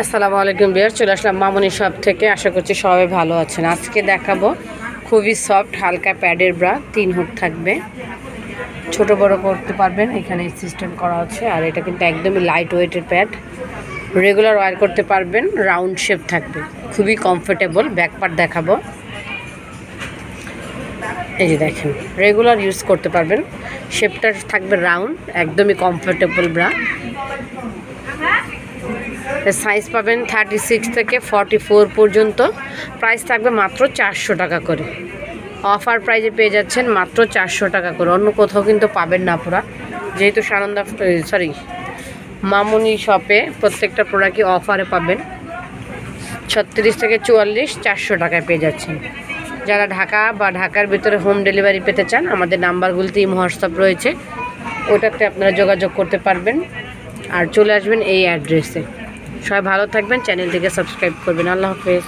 আসসালামু আলাইকুম বিয়ার, চলে আসলাম মামনি শপ থেকে। আশা করছি সবাই ভালো আছেন। আজকে দেখাবো খুবই সফট হালকা প্যাডের ব্রা, 3 হুক থাকবে, ছোট বড় করতে পারবেন, এখানে সিস্টেম করা আছে। আর এটা কিন্তু একদমই লাইট ওয়েটের প্যাড, রেগুলার ওয়্যার করতে পারবেন, রাউন্ড শেপ থাকবে, খুবই কমফোর্টেবল। ব্যাক পার্ট দেখাবো, এই যে দেখেন, রেগুলার ইউজ করতে পারবেন, শেপটা থাকবে রাউন্ড, একদমই কমফোর্টেবল ব্রা। সাইজ পাবেন 36 থেকে 44 পর্যন্ত। প্রাইস থাকবে মাত্র 400 টাকা করে। অফার প্রাইজে পেয়ে যাচ্ছেন মাত্র 400 টাকা করে, অন্য কোথাও কিন্তু পাবেন না পুরা। যেহেতু সানন্দা মামনি শপে প্রত্যেকটা প্রোডাক্টই অফারে পাবেন। 36 থেকে 44 400 টাকায় পেয়ে যাচ্ছেন। যারা ঢাকা বা ঢাকার ভিতরে হোম ডেলিভারি পেতে চান, আমাদের নাম্বারগুলোতে ইমো হোয়াটসঅ্যাপ রয়েছে, ওটাতে আপনারা যোগাযোগ করতে পারবেন। আর চলে আসবেন এই অ্যাড্রেসে। সবাই ভালো থাকবেন, চ্যানেলটিকে সাবস্ক্রাইব করবেন। আল্লাহ হাফেজ।